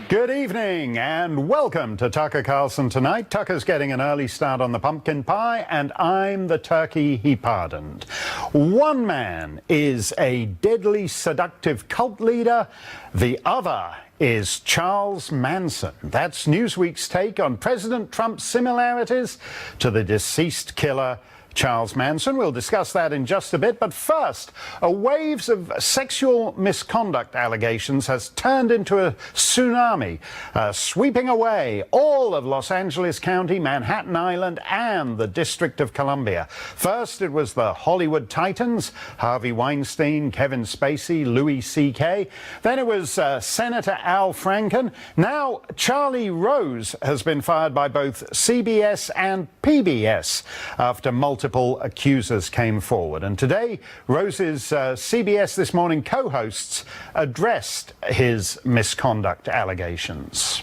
Good evening and welcome to Tucker Carlson Tonight. Tucker's getting an early start on the pumpkin pie and I'm the turkey he pardoned. One man is a deadly seductive cult leader. The other is Charles Manson. That's Newsweek's take on President Trump's similarities to the deceased killer Charles Manson. We'll discuss that in just a bit. But first, a wave of sexual misconduct allegations has turned into a tsunami, sweeping away all of Los Angeles County, Manhattan Island, and the District of Columbia. First, it was the Hollywood Titans, Harvey Weinstein, Kevin Spacey, Louis C.K. Then it was Senator Al Franken. Now, Charlie Rose has been fired by both CBS and PBS after multiple accusers came forward. And today, Rose's CBS This Morning co-hosts addressed his misconduct allegations.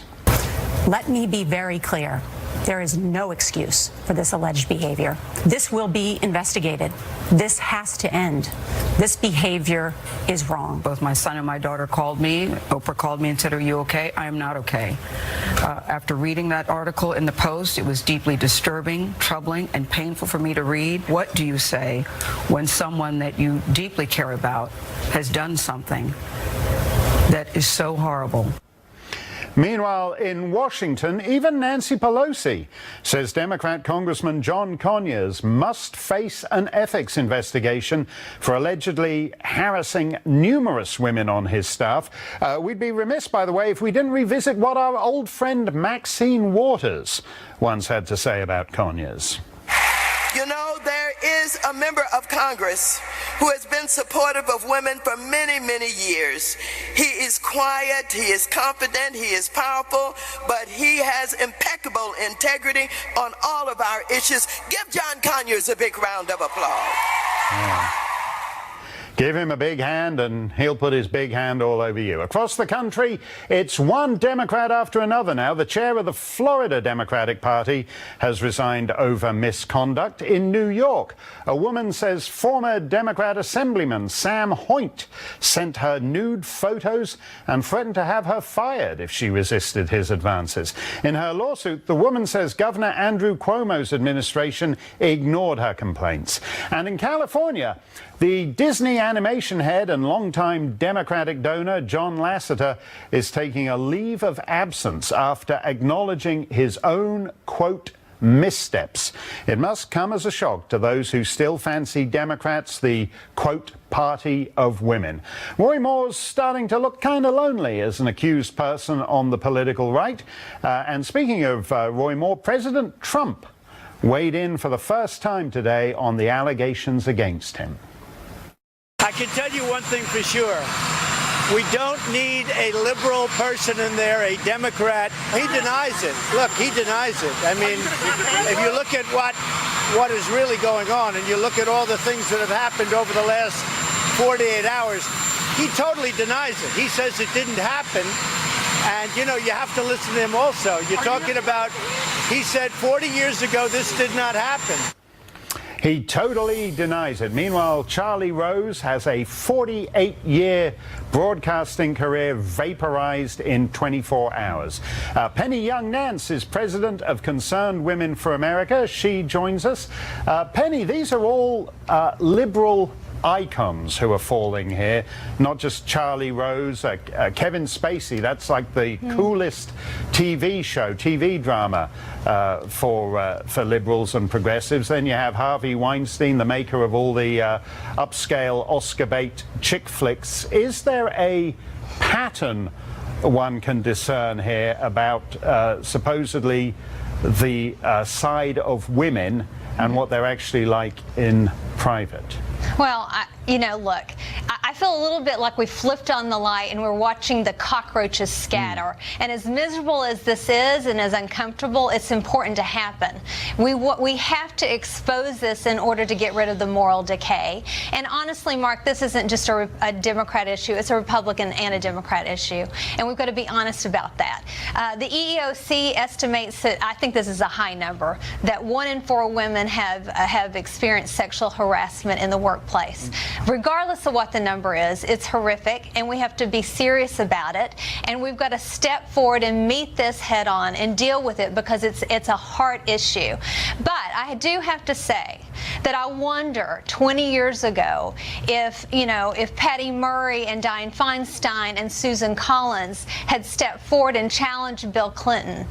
Let me be very clear. There is no excuse for this alleged behavior. This will be investigated. This has to end. This behavior is wrong. Both my son and my daughter called me. Oprah called me and said, "Are you okay?" I am not okay. After reading that article in the Post, it was deeply disturbing, troubling, and painful for me to read. What do you say when someone that you deeply care about has done something that is so horrible? Meanwhile, in Washington, even Nancy Pelosi says Democrat Congressman John Conyers must face an ethics investigation for allegedly harassing numerous women on his staff. We'd be remiss, by the way, if we didn't revisit what our old friend Maxine Waters once had to say about Conyers. You know, there is a member of Congress who has been supportive of women for many, many years. He is quiet, he is confident, he is powerful, but he has impeccable integrity on all of our issues. Give John Conyers a big round of applause. Yeah. Give him a big hand and he'll put his big hand all over you. Across the country, it's one Democrat after another now. The chair of the Florida Democratic Party has resigned over misconduct. In New York, a woman says former Democrat Assemblyman Sam Hoyt sent her nude photos and threatened to have her fired if she resisted his advances. In her lawsuit, the woman says Governor Andrew Cuomo's administration ignored her complaints. And in California, the Disney animation head and longtime Democratic donor John Lasseter is taking a leave of absence after acknowledging his own, quote, missteps. It must come as a shock to those who still fancy Democrats the, quote, party of women. Roy Moore's starting to look kind of lonely as an accused person on the political right. And speaking of Roy Moore, President Trump weighed in for the first time today on the allegations against him. I can tell you one thing for sure. We don't need a liberal person in there, a Democrat. He denies it. Look, he denies it. I mean, if you look at what is really going on and you look at all the things that have happened over the last 48 hours, he totally denies it. He says it didn't happen. And, you know, you have to listen to him also. You're talking about, he said 40 years ago this did not happen. He totally denies it. Meanwhile, Charlie Rose has a 48-year broadcasting career vaporized in 24 hours. Penny Young-Nance is president of Concerned Women for America. She joins us. Penny, these are all liberal icons who are falling here, not just Charlie Rose, Kevin Spacey. That's like the coolest TV drama for liberals and progressives. Then you have Harvey Weinstein, the maker of all the upscale Oscar bait chick flicks. Is there a pattern one can discern here about supposedly the side of women and what they're actually like in private? Well, look, I feel a little bit like we flipped on the light and we're watching the cockroaches scatter. And as miserable as this is and as uncomfortable, it's important to happen. We have to expose this in order to get rid of the moral decay. And honestly, Mark, this isn't just a Democrat issue. It's a Republican and a Democrat issue. And we've got to be honest about that. The EEOC estimates that, I think this is a high number, that 1 in 4 women have experienced sexual harassment in the workplace. Regardless of what the number number is. It's horrific, and we have to be serious about it. And we've got to step forward and meet this head on and deal with it, because it's a heart issue. But I do have to say that I wonder 20 years ago if Patty Murray and Dianne Feinstein and Susan Collins had stepped forward and challenged Bill Clinton,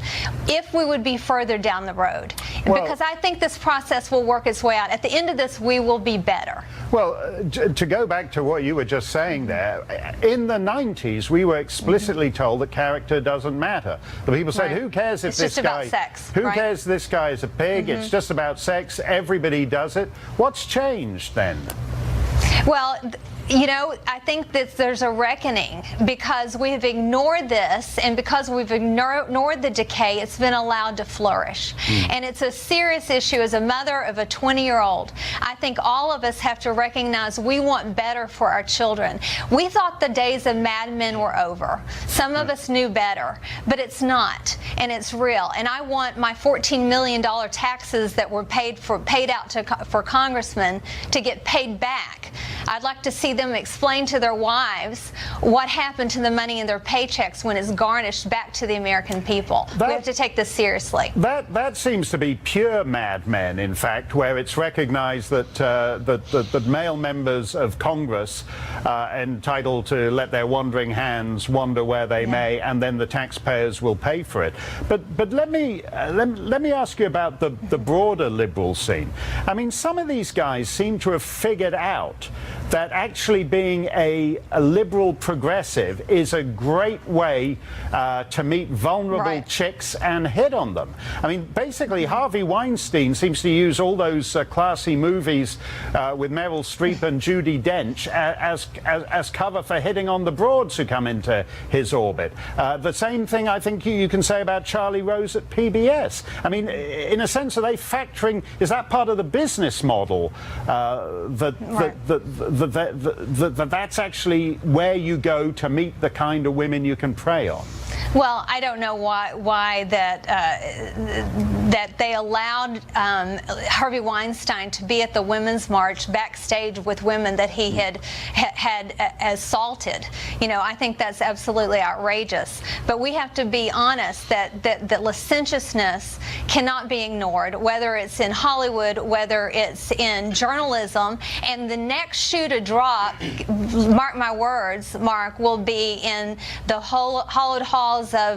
if we would be further down the road. Well, because I think this process will work its way out. At the end of this, we will be better. Well, to go back to what you were just saying there, in the 90s, we were explicitly told that character doesn't matter. The people said, Right. who cares if It's this just guy... about sex, who right? cares this guy is a pig? It's just about sex. Everybody does it. What's changed then? Well, I think that there's a reckoning, because we've ignored this, and because we've ignored the decay, it's been allowed to flourish. And it's a serious issue. As a mother of a 20-year-old, I think all of us have to recognize we want better for our children. We thought the days of Mad Men were over. Some of us knew better, but it's not, and it's real. And I want my $14 million taxes that were paid out for congressmen to get paid back. I'd like to see them explain to their wives what happened to the money in their paychecks when it's garnished back to the American people. We have to take this seriously. That seems to be pure Mad Men, in fact, where it's recognized that that male members of Congress are entitled to let their wandering hands wander where they may, and then the taxpayers will pay for it. But let me ask you about the broader liberal scene. I mean, some of these guys seem to have figured out that actually being a liberal progressive is a great way to meet vulnerable chicks and hit on them. I mean, basically, Harvey Weinstein seems to use all those classy movies with Meryl Streep and Judi Dench as cover for hitting on the broads who come into his orbit. The same thing I think you can say about Charlie Rose at PBS. I mean, in a sense, are they factoring, is that part of the business model that's actually where you go to meet the kind of women you can prey on? Well, I don't know why that they allowed Harvey Weinstein to be at the Women's March backstage with women that he had assaulted. I think that's absolutely outrageous. But we have to be honest that licentiousness cannot be ignored, whether it's in Hollywood, whether it's in journalism. And the next shoe to drop, mark my words, Mark, will be in the hollowed halls of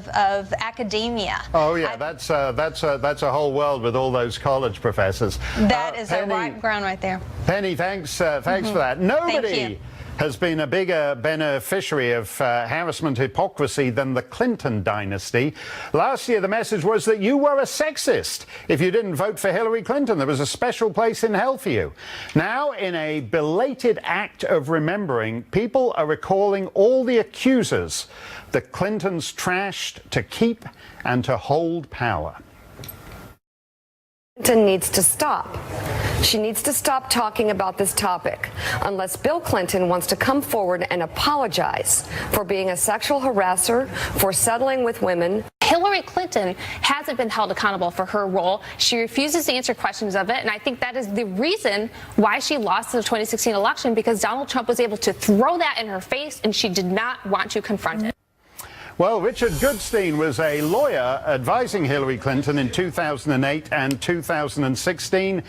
academia. Oh yeah, that's a whole world with all those college professors. That is a ripe ground right there. Penny, thanks for that. Nobody has been a bigger beneficiary of harassment hypocrisy than the Clinton dynasty. Last year, the message was that you were a sexist if you didn't vote for Hillary Clinton. There was a special place in hell for you. Now, in a belated act of remembering, people are recalling all the accusers that Clintons trashed to keep and to hold power. Clinton needs to stop. She needs to stop talking about this topic unless Bill Clinton wants to come forward and apologize for being a sexual harasser, for settling with women. Hillary Clinton hasn't been held accountable for her role. She refuses to answer questions of it, and I think that is the reason why she lost the 2016 election, because Donald Trump was able to throw that in her face, and she did not want to confront it. Well, Richard Goodstein was a lawyer advising Hillary Clinton in 2008 and 2016.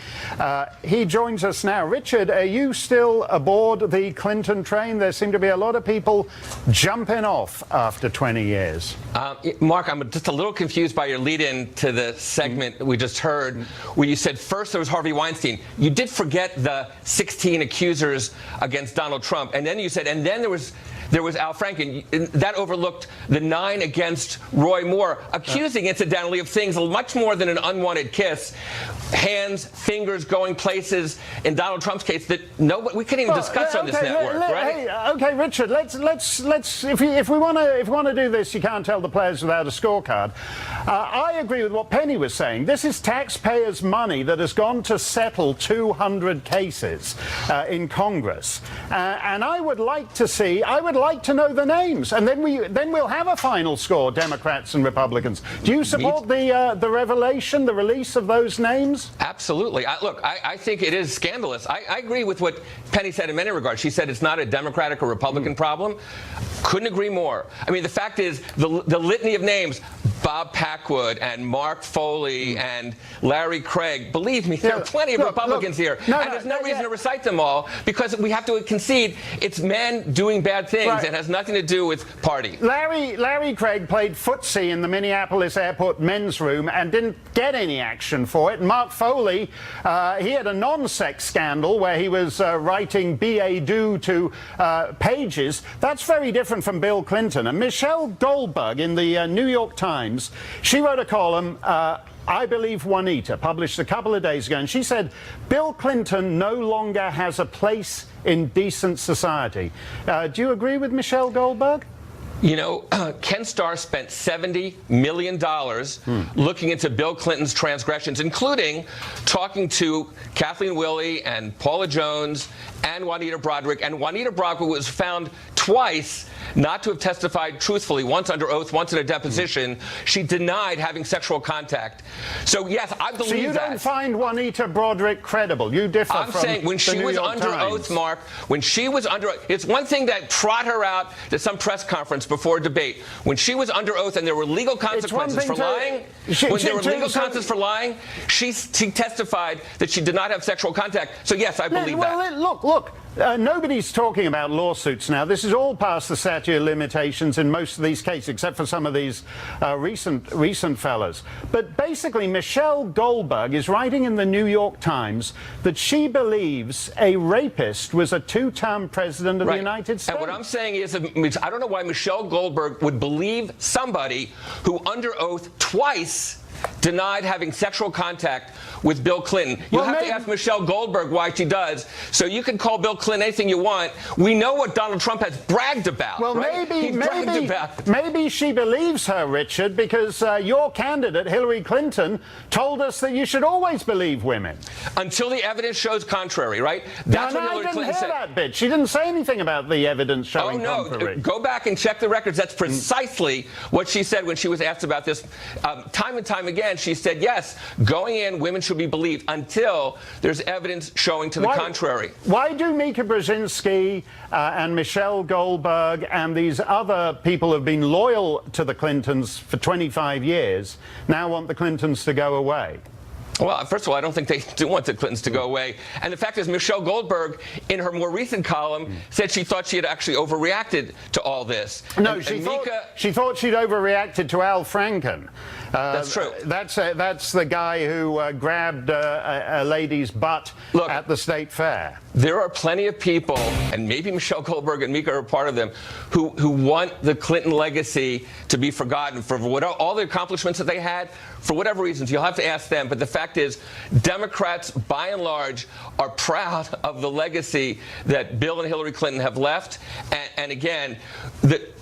He joins us now. Richard, are you still aboard the Clinton train? There seem to be a lot of people jumping off after 20 years. Mark, I'm just a little confused by your lead-in to the segment we just heard, where you said first there was Harvey Weinstein. You did forget the 16 accusers against Donald Trump, and then you said, and then there was Al Franken. That overlooked the 9 against Roy Moore, accusing, incidentally, of things much more than an unwanted kiss. Hands, fingers going places, in Donald Trump's case, that we couldn't even discuss on this network, right? Hey, okay, Richard, let's if we want to do this, you can't tell the players without a scorecard. I agree with what Penny was saying. This is taxpayers' money that has gone to settle 200 cases in Congress, and I would like to see like to know the names, and then we'll have a final score, Democrats and Republicans. Do you support the revelation, the release of those names? Absolutely. I think it is scandalous. I agree with what Penny said in many regards. She said it's not a Democratic or Republican problem. Couldn't agree more. I mean, the fact is, the litany of names, Bob Packwood and Mark Foley and Larry Craig, believe me, there are plenty of Republicans here. And there's no reason to recite them all, because we have to concede it's men doing bad things. Right. It has nothing to do with party. Larry Craig played footsie in the Minneapolis airport men's room and didn't get any action for it. And Mark Foley, he had a non-sex scandal where he was writing billet-doux to pages. That's very different from Bill Clinton. And Michelle Goldberg in the New York Times, she wrote a column, I Believe Juanita, published a couple of days ago, and she said, Bill Clinton no longer has a place in decent society. Do you agree with Michelle Goldberg? You know, Ken Starr spent $70 million looking into Bill Clinton's transgressions, including talking to Kathleen Willey and Paula Jones and Juanita Broaddrick. And Juanita Broaddrick was found twice not to have testified truthfully, once under oath, once in a deposition. She denied having sexual contact. So, yes, I believe that. So you don't find Juanita Broaddrick credible? You differ I'm from saying when she was under oath, Mark, when she was under oath, it's one thing to trot her out to some press conference before a debate. When she was under oath and there were legal consequences for lying, for lying, she testified that she did not have sexual contact. So, yes, I believe that. Look. Nobody's talking about lawsuits now. This is all past the statute of limitations in most of these cases, except for some of these recent fellas. But basically, Michelle Goldberg is writing in the New York Times that she believes a rapist was a two-term president of the United States. And what I'm saying is, I don't know why Michelle Goldberg would believe somebody who, under oath, twice denied having sexual contact with Bill Clinton. You'll have to ask Michelle Goldberg why she does. So you can call Bill Clinton anything you want. We know what Donald Trump has bragged about. Well, maybe she believes her, Richard, because your candidate, Hillary Clinton, told us that you should always believe women. Until the evidence shows contrary, right? That's what Hillary Clinton said. I didn't hear that bit. She didn't say anything about the evidence showing contrary. Go back and check the records. That's precisely what she said when she was asked about this. Time and time again, she said, yes, going in, women should be believed until there's evidence showing to the contrary. Why do Mika Brzezinski and Michelle Goldberg and these other people who have been loyal to the Clintons for 25 years now want the Clintons to go away? Well, first of all, I don't think they do want the Clintons to go away. And the fact is, Michelle Goldberg, in her more recent column, said she thought she had actually overreacted to all this. No, she thought she'd overreacted to Al Franken. That's true. That's the guy who grabbed a lady's butt at the state fair. There are plenty of people, and maybe Michelle Goldberg and Mika are part of them, who want the Clinton legacy to be forgotten for all the accomplishments that they had, for whatever reasons. You'll have to ask them. But the fact is, Democrats, by and large, are proud of the legacy that Bill and Hillary Clinton have left. And again,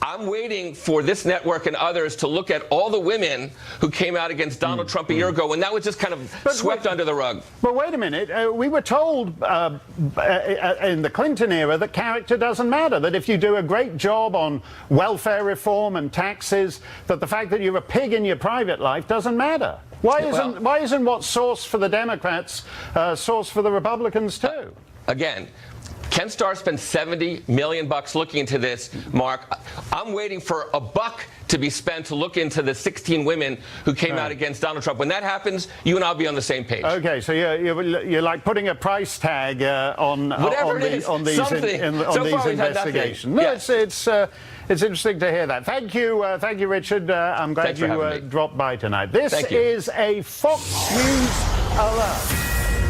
I'm waiting for this network and others to look at all the women who came out against Donald Trump a year ago, when that was just kind of swept under the rug. But wait a minute. We were told in the Clinton era that character doesn't matter, that if you do a great job on welfare reform and taxes, that the fact that you're a pig in your private life doesn't matter. Why isn't what's source for the Democrats source for the Republicans too? Again, Ken Starr spent $70 million looking into this, Mark. I'm waiting for a buck to be spent to look into the 16 women who came out against Donald Trump. When that happens, you and I'll be on the same page. Okay, so you're like putting a price tag on these investigations. No, it's interesting to hear that. Thank you, Richard. I'm glad you dropped by tonight. This is a Fox News alert.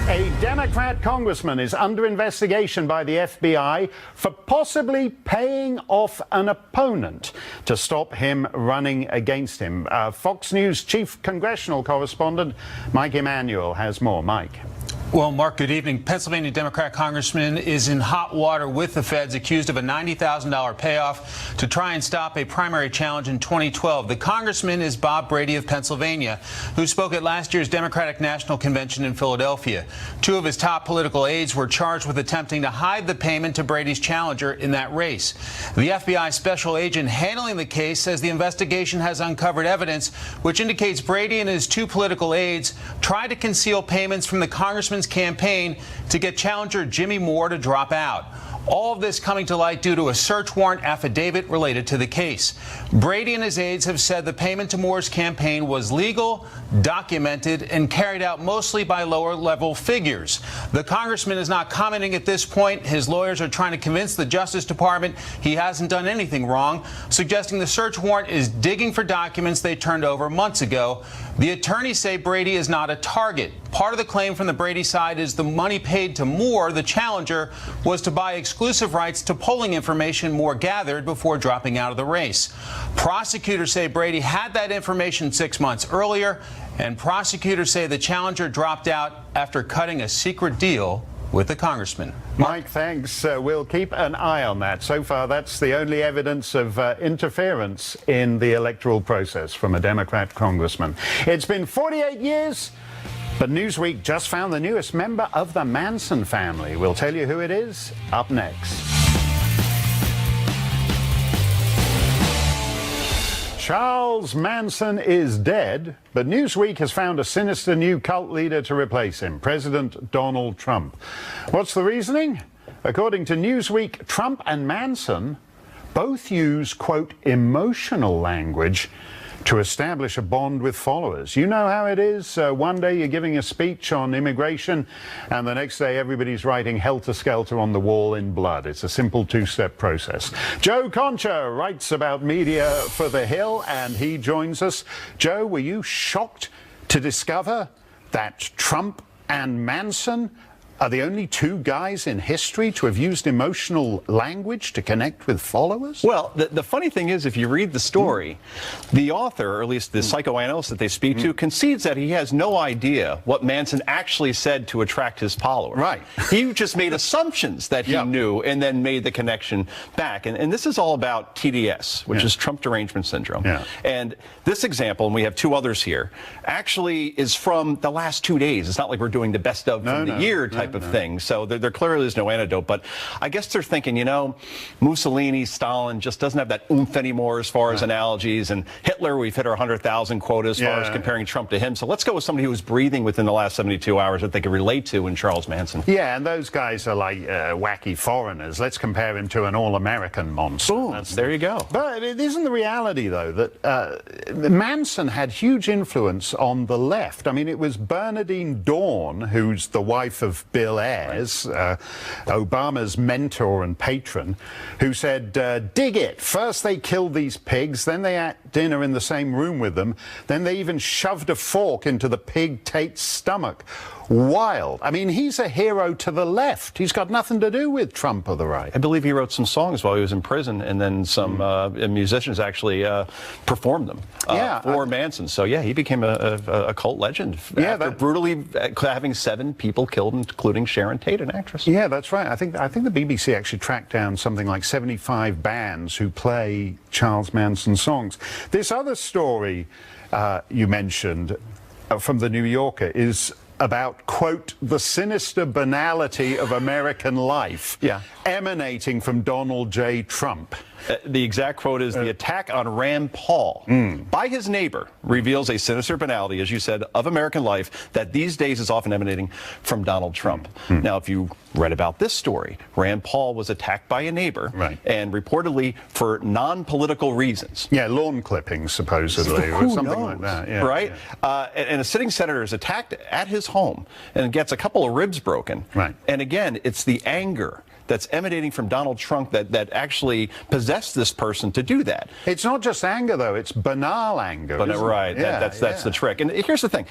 A Democrat congressman is under investigation by the FBI for possibly paying off an opponent to stop him running against him. Fox News chief congressional correspondent Mike Emanuel has more. Mike. Well, Mark, good evening. Pennsylvania Democrat congressman is in hot water with the feds, accused of a $90,000 payoff to try and stop a primary challenge in 2012. The congressman is Bob Brady of Pennsylvania, who spoke at last year's Democratic National Convention in Philadelphia. Two of his top political aides were charged with attempting to hide the payment to Brady's challenger in that race. The FBI special agent handling the case says the investigation has uncovered evidence which indicates Brady and his two political aides tried to conceal payments from the congressman's campaign to get challenger Jimmy Moore to drop out. All of this coming to light due to a search warrant affidavit related to the case. Brady and his aides have said the payment to Moore's campaign was legal, documented, and carried out mostly by lower-level figures. The congressman is not commenting at this point. His lawyers are trying to convince the Justice Department he hasn't done anything wrong, suggesting the search warrant is digging for documents they turned over months ago. The attorneys say Brady is not a target. Part of the claim from the Brady side is the money paid to Moore, the challenger, was to buy exclusive rights to polling information Moore gathered before dropping out of the race. Prosecutors say Brady had that information 6 months earlier, and prosecutors say the challenger dropped out after cutting a secret deal with the congressman. Mike, thanks. We'll keep an eye on that. So far, that's the only evidence of interference in the electoral process from a Democrat congressman. It's been 48 years, but Newsweek just found the newest member of the Manson family. We'll tell you who it is up next. Charles Manson is dead, but Newsweek has found a sinister new cult leader to replace him, President Donald Trump. What's the reasoning? According to Newsweek, Trump and Manson both use, quote, emotional language to establish a bond with followers. You know how it is. One day you're giving a speech on immigration, and the next day everybody's writing helter-skelter on the wall in blood. It's a simple two-step process. Joe Concha writes about media for The Hill, and he joins us. Joe, were you shocked to discover that Trump and Manson are the only two guys in history to have used emotional language to connect with followers? Well, the funny thing is, if you read the story, the author, or at least the psychoanalyst that they speak to, concedes that he has no idea what Manson actually said to attract his followers. Right. He just made assumptions that he knew and then made the connection back. And this is all about TDS, which is Trump Derangement Syndrome. And this example, and we have two others here, actually is from the last 2 days. It's not like we're doing the best of from the year type of thing. So there clearly is no antidote. But I guess they're thinking, you know, Mussolini, Stalin just doesn't have that oomph anymore as far as analogies. And Hitler, we've hit our 100,000 quota as far as comparing Trump to him. So let's go with somebody who was breathing within the last 72 hours that they could relate to in Charles Manson. Yeah, and those guys are like wacky foreigners. Let's compare him to an all-American monster. Boom, there you go. But it isn't the reality, though, that Manson had huge influence on the left. I mean, it was Bernadine Dawn, who's the wife of Bill Ayers, Obama's mentor and patron, who said, dig it. First they killed these pigs, then they ate dinner in the same room with them, then they even shoved a fork into the pig Tate's stomach. Wild. I mean, he's a hero to the left. He's got nothing to do with Trump or the right. I believe he wrote some songs while he was in prison, and then some musicians actually performed them for Manson. So, yeah, he became a cult legend after brutally having 7 people killed, including Sharon Tate, an actress. Yeah, that's right. I think the BBC actually tracked down something like 75 bands who play Charles Manson songs. This other story you mentioned from the New Yorker is about, quote, the sinister banality of American life emanating from Donald J. Trump. The exact quote is, the attack on Rand Paul by his neighbor reveals a sinister banality, as you said, of American life that these days is often emanating from Donald Trump. Now, if you read about this story, Rand Paul was attacked by a neighbor, and reportedly for non-political reasons. Yeah, lawn clippings, supposedly, or something like that. Yeah, right? And a sitting senator is attacked at his home and gets a couple of ribs broken. And again, it's the anger that's emanating from Donald Trump that actually possesses possessed this person to do that. It's not just anger, though. It's banal anger. But right, that's the trick. And here's the thing: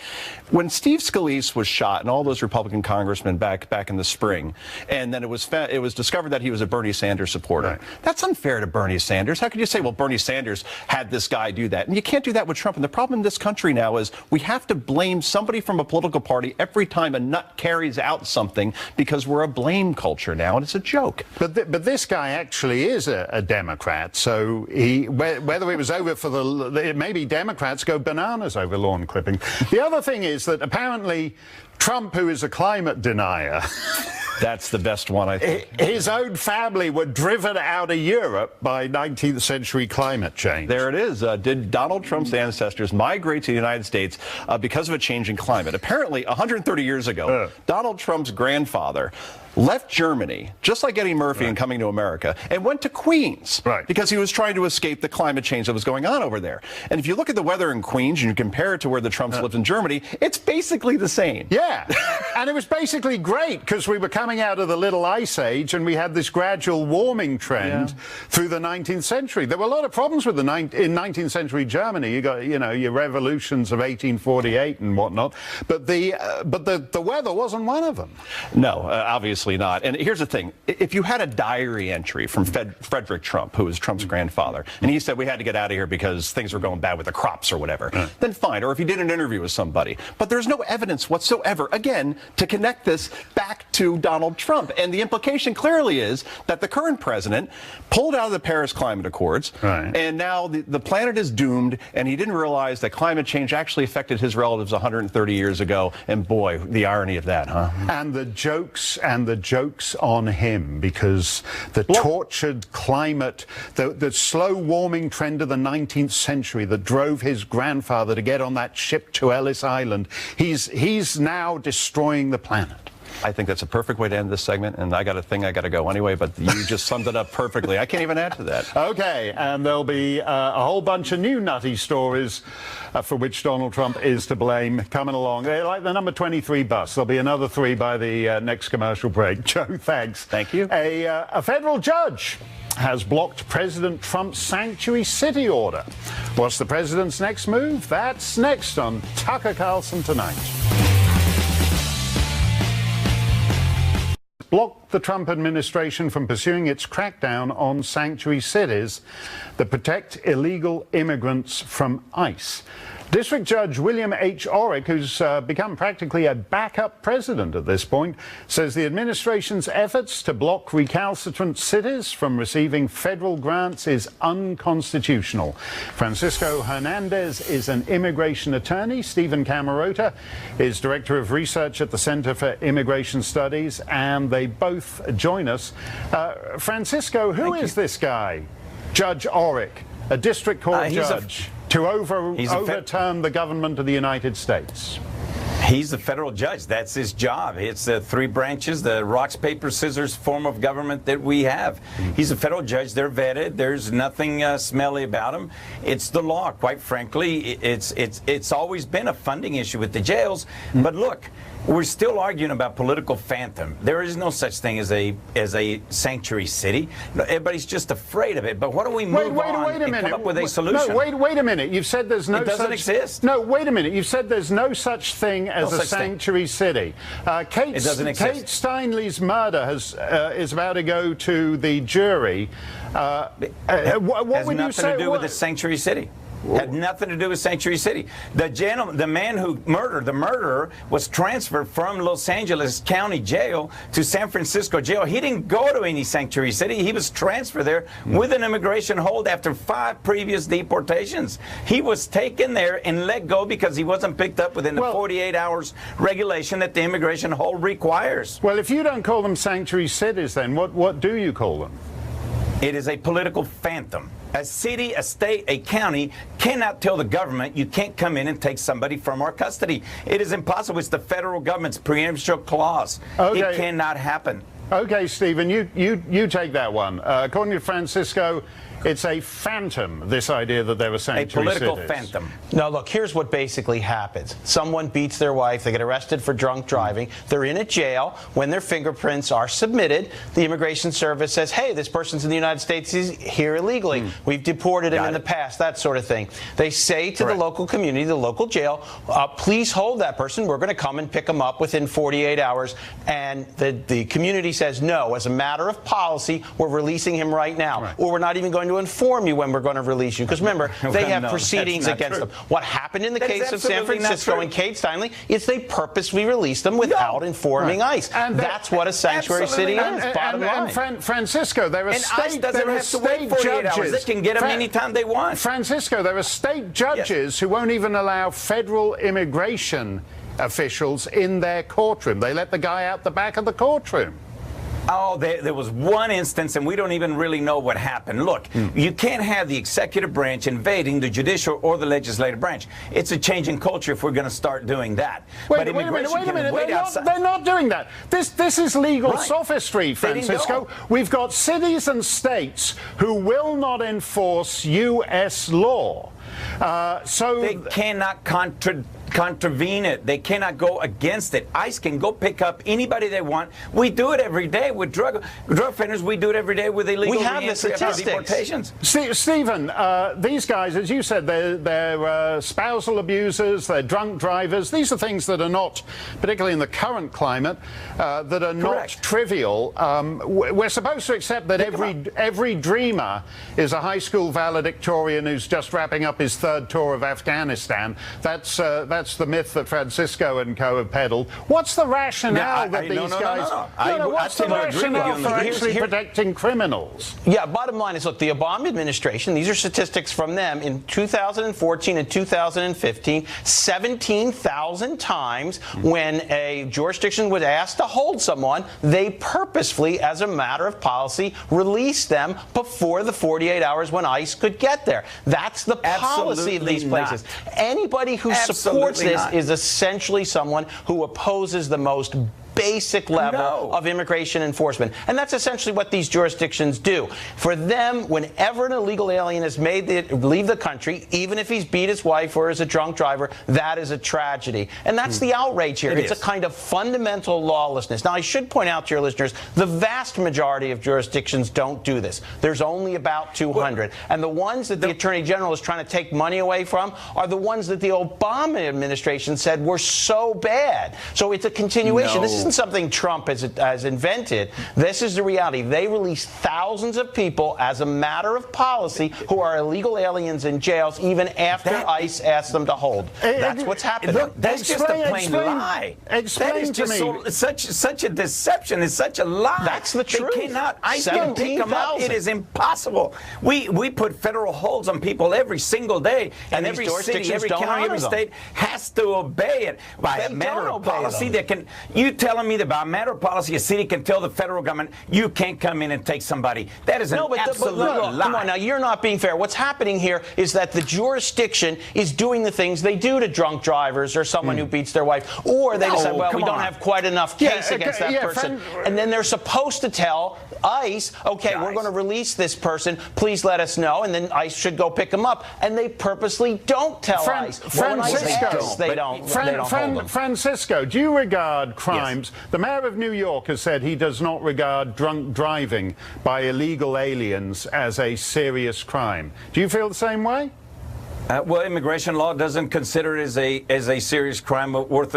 when Steve Scalise was shot, and all those Republican congressmen back in the spring, and then it was discovered that he was a Bernie Sanders supporter. Right. That's unfair to Bernie Sanders. How could you say, well, Bernie Sanders had this guy do that? And you can't do that with Trump. And the problem in this country now is we have to blame somebody from a political party every time a nut carries out something, because we're a blame culture now, and it's a joke. But this guy actually is a Democrat, so whether it was over for maybe Democrats go bananas over lawn clipping. The other thing is that apparently Trump, who is a climate denier, that's the best one, I think. His own family were driven out of Europe by 19th century climate change. There it is. Did Donald Trump's ancestors migrate to the United States because of a change in climate? Apparently, 130 years ago, Donald Trump's grandfather left Germany, just like Eddie Murphy in Coming to America, and went to Queens because he was trying to escape the climate change that was going on over there. And if you look at the weather in Queens and you compare it to where the Trumps lived in Germany, it's basically the same. Yeah, and it was basically great because we were coming out of the Little Ice Age and we had this gradual warming trend through the 19th century. There were a lot of problems with in 19th century Germany. You got, your revolutions of 1848 and whatnot, but the weather wasn't one of them. No, obviously not. And here's the thing. If you had a diary entry from Frederick Trump, who was Trump's grandfather, and he said we had to get out of here because things were going bad with the crops or whatever, then fine. Or if you did an interview with somebody. But there's no evidence whatsoever, again, to connect this back to Donald Trump. And the implication clearly is that the current president pulled out of the Paris Climate Accords, and now the planet is doomed, and he didn't realize that climate change actually affected his relatives 130 years ago. And boy, the irony of that, huh? And the jokes on him, because the tortured climate, the slow warming trend of the 19th century that drove his grandfather to get on that ship to Ellis Island, he's now destroying the planet. I think that's a perfect way to end this segment, and I got a thing I got to go anyway, but you just summed it up perfectly. I can't even add to that. Okay, and there'll be a whole bunch of new nutty stories for which Donald Trump is to blame coming along. They're like the number 23 bus. There'll be another 3 by the next commercial break. Joe, thanks. Thank you. A federal judge has blocked President Trump's sanctuary city order. What's the president's next move? That's next on Tucker Carlson Tonight. Blocked the Trump administration from pursuing its crackdown on sanctuary cities that protect illegal immigrants from ICE. District Judge William H. Orrick, who's become practically a backup president at this point, says the administration's efforts to block recalcitrant cities from receiving federal grants is unconstitutional. Francisco Hernandez is an immigration attorney. Stephen Camarota is director of research at the Center for Immigration Studies, and they both join us. Francisco, who is this guy? Judge Orrick, a district court judge, to overturn the government of the United States. He's the federal judge. That's his job. It's the 3 branches, the rocks, paper, scissors form of government that we have. He's a federal judge. They're vetted. There's nothing smelly about him. It's the law. Quite frankly, it's always been a funding issue with the jails. But look, we're still arguing about political phantom. There is no such thing as a sanctuary city. Everybody's just afraid of it. But what do we move on and come up with a solution? No, wait a minute. You've said there's no It doesn't exist. No, wait a minute. You've said there's no such thing as a sanctuary city. It doesn't exist. Kate Steinle's murder is about to go to the jury. What would you say? Has nothing to do with the sanctuary city. Had nothing to do with Sanctuary City. The man who murdered, the murderer, was transferred from Los Angeles County Jail to San Francisco Jail. He didn't go to any Sanctuary City. He was transferred there with an immigration hold after 5 previous deportations. He was taken there and let go because he wasn't picked up within the 48 hours regulation that the immigration hold requires. Well, if you don't call them sanctuary cities, then what do you call them? It is a political phantom. A city, a state, a county cannot tell the government you can't come in and take somebody from our custody. It is impossible. It's the federal government's preemption clause. Okay. It cannot happen. Okay, Stephen, you take that one. According to Francisco, it's a phantom, this idea that there were sanctuary cities. A political phantom. No, look, here's what basically happens. Someone beats their wife, they get arrested for drunk driving, they're in a jail. When their fingerprints are submitted, the Immigration Service says, hey, this person's in the United States, he's here illegally. We've deported him in the past, that sort of thing. They say to the local community, the local jail, please hold that person. We're going to come and pick him up within 48 hours. And the community says, no, as a matter of policy, we're releasing him right now. Or we're not even going to inform you when we're going to release you. Because remember, they have proceedings against them. What happened in the case of San Francisco and Kate Steinle is they purposely released them without informing ICE. And that's what a sanctuary city is, bottom line. And Francisco, there are state judges. They can get them anytime they want. Francisco, there are state judges who won't even allow federal immigration officials in their courtroom. They let the guy out the back of the courtroom. Oh, there was one instance, and we don't even really know what happened. Look, you can't have the executive branch invading the judicial or the legislative branch. It's a change in culture if we're going to start doing that. Wait a minute. They're not doing that. This is legal sophistry, Francisco. We've got cities and states who will not enforce U.S. law. So they cannot contravene it. They cannot go against it. ICE can go pick up anybody they want. We do it every day with drug offenders. We do it every day with illegal deportations. Stephen, these guys, as you said, they're spousal abusers, they're drunk drivers. These are things that are not, particularly in the current climate, that are not trivial. We're supposed to accept that every dreamer is a high school valedictorian who's just wrapping up his third tour of Afghanistan. That's the myth that Francisco and co have peddled. What's the rationale that these guys... What's the rationale for actually protecting criminals? Yeah, bottom line is, look, the Obama administration, these are statistics from them, in 2014 and 2015, 17,000 times when a jurisdiction was asked to hold someone, they purposefully, as a matter of policy, released them before the 48 hours when ICE could get there. That's the policy of these places. Anybody who supports this is essentially someone who opposes the most basic level of immigration enforcement. And that's essentially what these jurisdictions do. For them, whenever an illegal alien is made to leave the country, even if he's beat his wife or is a drunk driver, that is a tragedy. And that's the outrage here. It's a kind of fundamental lawlessness. Now, I should point out to your listeners, the vast majority of jurisdictions don't do this. There's only about 200. And the ones that the Attorney General is trying to take money away from are the ones that the Obama administration said were so bad. So it's a continuation. This isn't something Trump has invented. This is the reality. They release thousands of people as a matter of policy who are illegal aliens in jails even after ICE asks them to hold. That's what's happening. Look, that's just a plain lie. That is just such a deception. It's such a lie. That's the truth. They cannot. ICE can pick them up. It is impossible. We put federal holds on people every single day, and every city, every county, every state has to obey it by a matter of policy. That can. You telling me that by a matter of policy, a city can tell the federal government you can't come in and take somebody? That is an absolute lie. Come on, now you're not being fair. What's happening here is that the jurisdiction is doing the things they do to drunk drivers or someone who beats their wife, or they decide, well, we don't have quite enough case against that person, and then they're supposed to tell ICE, okay, we're going to release this person, please let us know, and then ICE should go pick them up, and they purposely don't tell ICE. Francisco, do you regard crimes? The mayor of New York has said he does not regard drunk driving by illegal aliens as a serious crime. Do you feel the same way? Well, immigration law doesn't consider it as a serious crime worth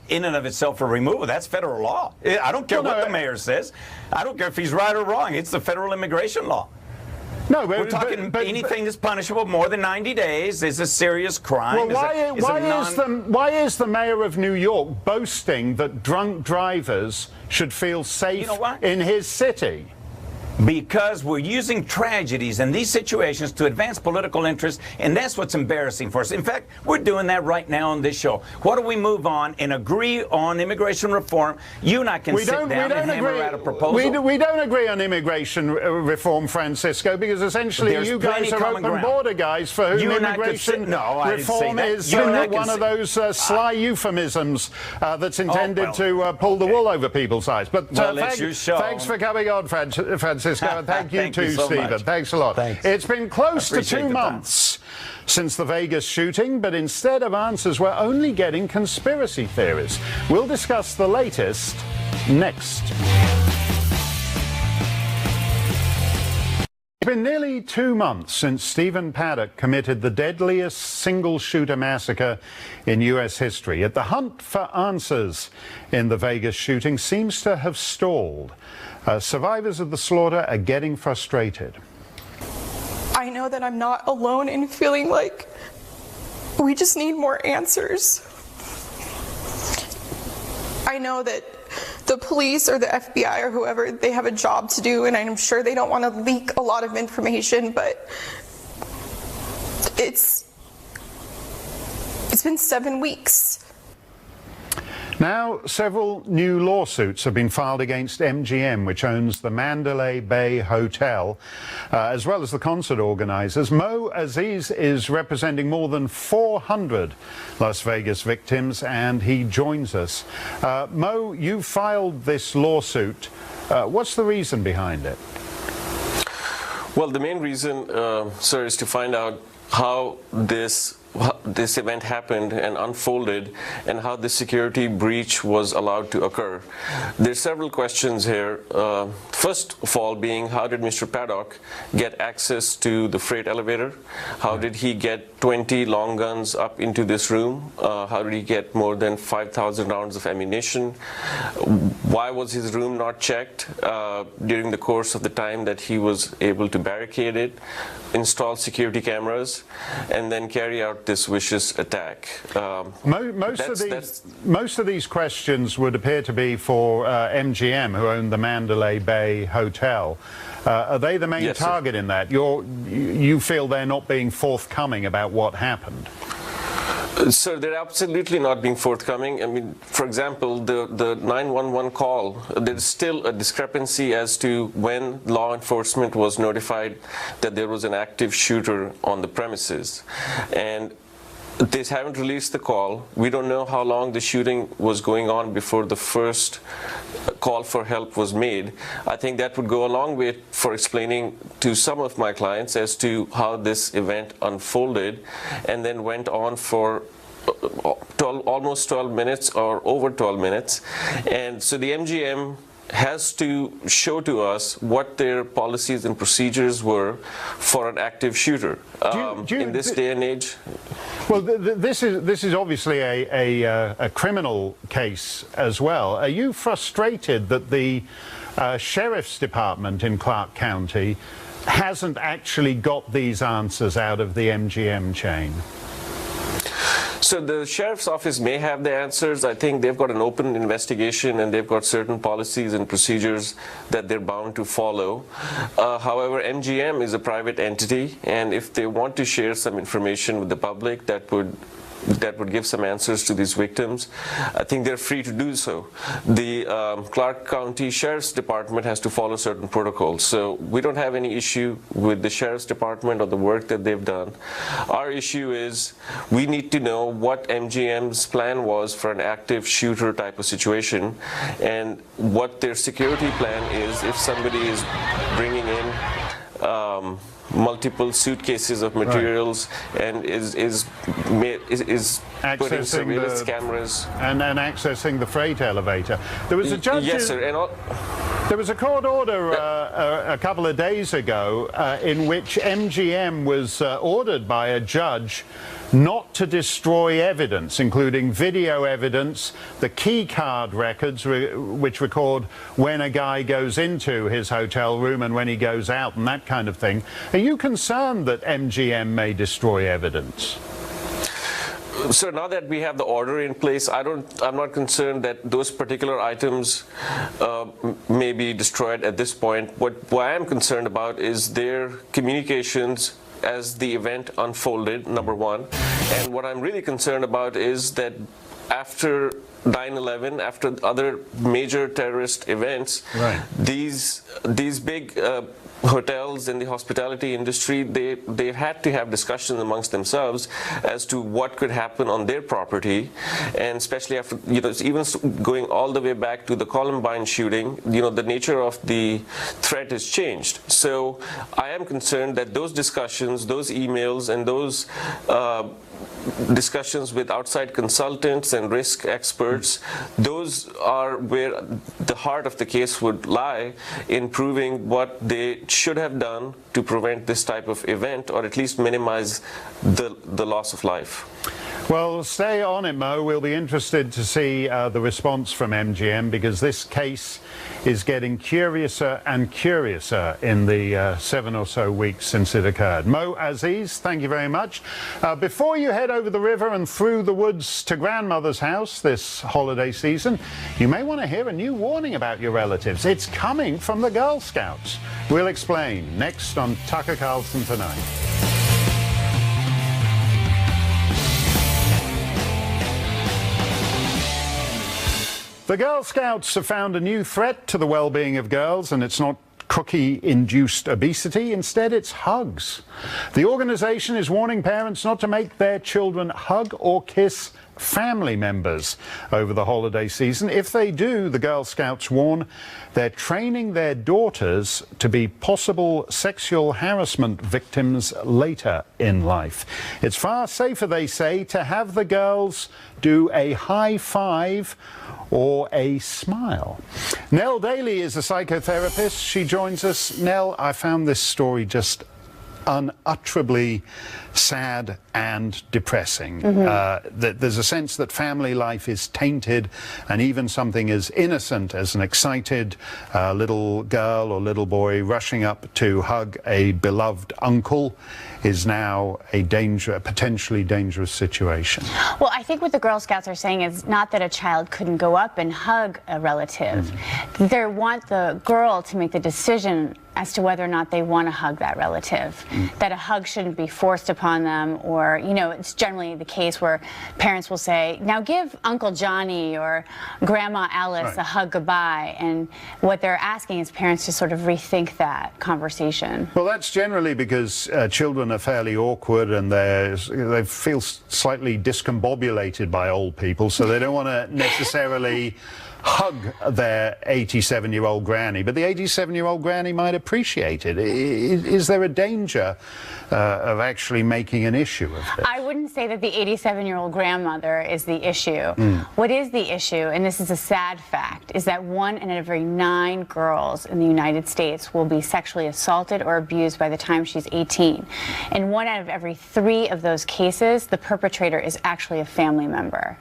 in and of itself for removal. That's federal law. I don't care what the mayor says. I don't care if he's right or wrong. It's the federal immigration law. No, we're talking anything that's punishable more than 90 days is a serious crime. Well, why is the mayor of New York boasting that drunk drivers should feel safe in his city? Because we're using tragedies in these situations to advance political interests, and that's what's embarrassing for us. In fact, we're doing that right now on this show. Why don't we move on and agree on immigration reform? You and I can sit down and hammer out a proposal. We don't agree on immigration reform, Francisco, because essentially There's you guys are open border guys for whom immigration reform is one of those sly euphemisms that's intended to pull the wool over people's eyes. But thanks for coming on, Francisco. And thank you too, so Stephen. much. Thanks a lot. Thanks. It's been close to 2 months since the Vegas shooting, but instead of answers, we're only getting conspiracy theories. We'll discuss the latest next. It's been nearly 2 months since Stephen Paddock committed the deadliest single-shooter massacre in U.S. history. Yet the hunt for answers in the Vegas shooting seems to have stalled. Survivors of the slaughter are getting frustrated. I know that I'm not alone in feeling like we just need more answers. I know that the police or the FBI or whoever, they have a job to do, and I'm sure they don't want to leak a lot of information, but it's been 7 weeks. Now, several new lawsuits have been filed against MGM, which owns the Mandalay Bay Hotel, as well as the concert organizers. Mo Aziz is representing more than 400 Las Vegas victims, and he joins us. Mo, you filed this lawsuit. What's the reason behind it? Well, the main reason, sir, is to find out how this event happened and unfolded, and how the security breach was allowed to occur. There's several questions here. First of all being, how did Mr. Paddock get access to the freight elevator? How did he get 20 long guns up into this room? How did he get more than 5,000 rounds of ammunition? Why was his room not checked during the course of the time that he was able to barricade it, install security cameras, and then carry out this vicious attack? Most of these questions would appear to be for MGM, who own the Mandalay Bay Hotel. Are they the main target in that? You feel they're not being forthcoming about what happened? Sir, they're absolutely not being forthcoming. I mean, for example, the 911 call, there's still a discrepancy as to when law enforcement was notified that there was an active shooter on the premises. And they haven't released the call. We don't know how long the shooting was going on before the first call for help was made. I think that would go a long way for explaining to some of my clients as to how this event unfolded and then went on for almost 12 minutes or over 12 minutes. And so the MGM has to show to us what their policies and procedures were for an active shooter in this day and age. Well, this is obviously a criminal case as well. Are you frustrated that the sheriff's department in Clark County hasn't actually got these answers out of the MGM chain? So the sheriff's office may have the answers. I think they've got an open investigation and they've got certain policies and procedures that they're bound to follow. However, MGM is a private entity, and if they want to share some information with the public that would give some answers to these victims, I think they're free to do so. The Clark County Sheriff's Department has to follow certain protocols. So we don't have any issue with the Sheriff's Department or the work that they've done. Our issue is we need to know what MGM's plan was for an active shooter type of situation, and what their security plan is if somebody is bringing in multiple suitcases of materials and is putting surveillance cameras and then accessing the freight elevator. There was a judge. Yes, sir. There was a court order a couple of days ago in which MGM was ordered by a judge not to destroy evidence, including video evidence, the key card records which record when a guy goes into his hotel room and when he goes out and that kind of thing. Are you concerned that MGM may destroy evidence? So now that we have the order in place, I'm not concerned that those particular items may be destroyed at this point. What I am concerned about is their communications as the event unfolded, number one. And what I'm really concerned about is that after 9/11, after other major terrorist events, these big hotels in the hospitality industry, they had to have discussions amongst themselves as to what could happen on their property, and especially after, even going all the way back to the Columbine shooting, the nature of the threat has changed. So I am concerned that those discussions, those emails, and those discussions with outside consultants and risk experts, those are where the heart of the case would lie, in proving what they should have done to prevent this type of event, or at least minimize the loss of life. Well, stay on it, Mo. We'll be interested to see the response from MGM, because this case is getting curiouser and curiouser in the 7 or so weeks since it occurred. Mo Aziz, thank you very much. Before you head over the river and through the woods to grandmother's house this holiday season, you may want to hear a new warning about your relatives. It's coming from the Girl Scouts. We'll explain next on Tucker Carlson Tonight. The Girl Scouts have found a new threat to the well-being of girls, and it's not cookie-induced obesity. Instead, it's hugs. The organization is warning parents not to make their children hug or kiss family members over the holiday season. If they do, the Girl Scouts warn, they're training their daughters to be possible sexual harassment victims later in life. It's far safer, they say, to have the girls do a high five or a smile. Nell Daly is a psychotherapist. She joins us. Nell, I found this story just unutterably sad and depressing. There's a sense that family life is tainted, and even something as innocent as an excited little girl or little boy rushing up to hug a beloved uncle is now a potentially dangerous situation. Well, I think what the Girl Scouts are saying is not that a child couldn't go up and hug a relative. They want the girl to make the decision as to whether or not they want to hug that relative, that a hug shouldn't be forced upon them, or, it's generally the case where parents will say, now give Uncle Johnny or Grandma Alice a hug goodbye, and what they're asking is parents to sort of rethink that conversation. Well, that's generally because children are fairly awkward, and they feel slightly discombobulated by old people, so they don't want to necessarily hug their 87-year-old granny, but the 87-year-old granny might appreciate it. Is there a danger of actually making an issue of this? I wouldn't say that the 87-year-old grandmother is the issue. What is the issue, and this is a sad fact, is that 1 in every 9 girls in the United States will be sexually assaulted or abused by the time she's 18. And 1 out of every 3 of those cases, the perpetrator is actually a family member.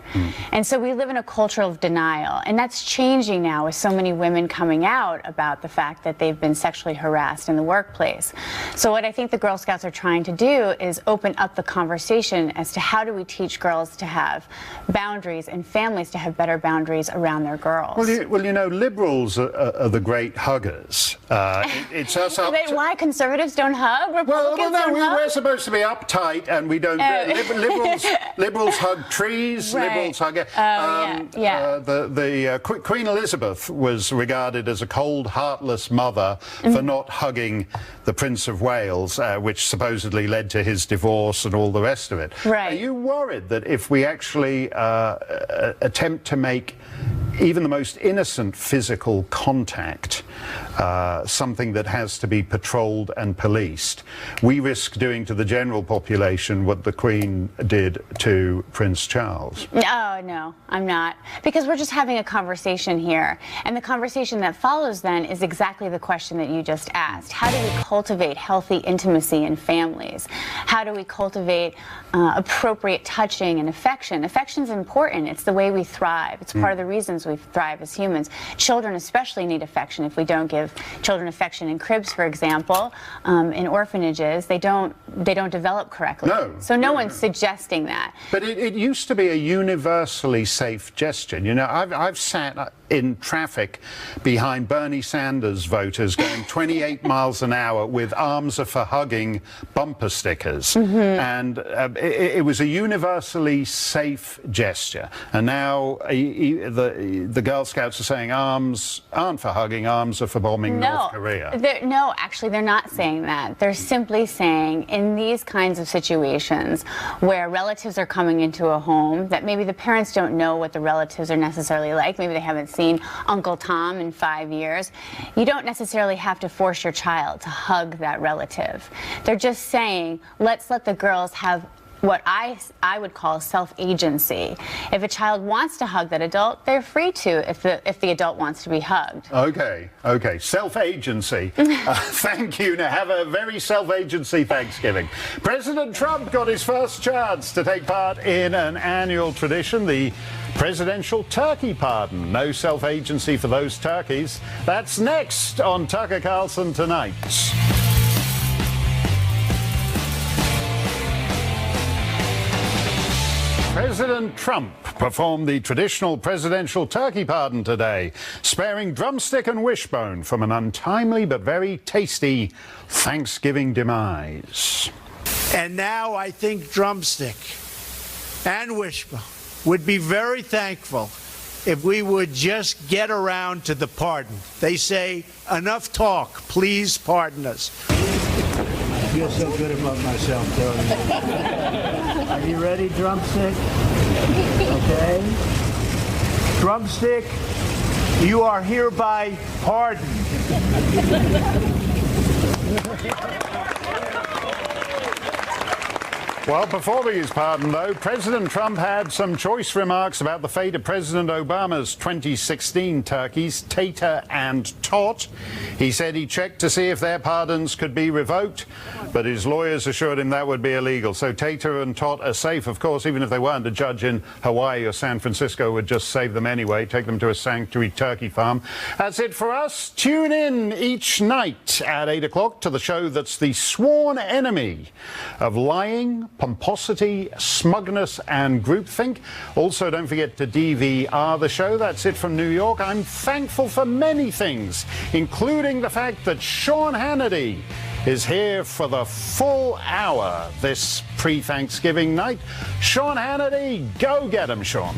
And so we live in a culture of denial, and that's changing now with so many women coming out about the fact that they've been sexually harassed in the workplace. So what I think the Girl Scouts are trying to do is open up the conversation as to how do we teach girls to have boundaries and families to have better boundaries around their girls. Well, liberals are the great huggers. It's us up to... Why conservatives don't hug? Republicans don't hug? We're supposed to be uptight, and we don't. Liberals hug trees. Liberals hug. Queen Elizabeth was regarded as a cold, heartless mother for not hugging the Prince of Wales, which supposedly led to his divorce and all the rest of it. Are you worried that if we actually attempt to make even the most innocent physical contact something that has to be patrolled and policed, we risk doing to the general population what the Queen did to Prince Charles? Oh, no, I'm not. Because we're just having a conversation here. And the conversation that follows then is exactly the question that you just asked. How do we cultivate healthy intimacy in families? How do we cultivate appropriate touching and affection? Affection's important. It's the way we thrive. It's part of the reasons we thrive as humans. Children especially need affection. If we don't give with children affection in cribs, for example, in orphanages, they don't develop correctly. No. So no one's suggesting that. But it used to be a universally safe gesture. You know, I've sat in traffic behind Bernie Sanders voters going 28 miles an hour with arms are for hugging bumper stickers. And it was a universally safe gesture. And now the Girl Scouts are saying arms aren't for hugging, arms are for bombing North Korea. No, actually, they're not saying that. They're simply saying in these kinds of situations where relatives are coming into a home that maybe the parents don't know what the relatives are necessarily like, maybe they haven't seen Uncle Tom in 5 years, you don't necessarily have to force your child to hug that relative. They're just saying, let's let the girls have what I would call self-agency. If a child wants to hug that adult, they're free to if the adult wants to be hugged. Okay, self-agency. Thank you. Now have a very self-agency Thanksgiving. President Trump got his first chance to take part in an annual tradition, the presidential turkey pardon. No self-agency for those turkeys. That's next on Tucker Carlson Tonight. President Trump performed the traditional presidential turkey pardon today, sparing drumstick and wishbone from an untimely but very tasty Thanksgiving demise. And now I think drumstick and wishbone would be very thankful if we would just get around to the pardon. They say, enough talk, please pardon us. I feel so good about myself, Tony. Are you ready, drumstick? Okay. Drumstick, you are hereby pardoned. Well, before he was pardoned, though, President Trump had some choice remarks about the fate of President Obama's 2016 turkeys, Tater and Tot. He said he checked to see if their pardons could be revoked, but his lawyers assured him that would be illegal. So Tater and Tot are safe, of course, even if they weren't. A judge in Hawaii or San Francisco would just save them anyway, take them to a sanctuary turkey farm. That's it for us. Tune in each night at 8 o'clock to the show that's the sworn enemy of lying, pomposity, smugness and groupthink. Also, don't forget to DVR the show. That's it from New York. I'm thankful for many things, including the fact that Sean Hannity is here for the full hour this pre-Thanksgiving night. Sean Hannity, go get him, Sean.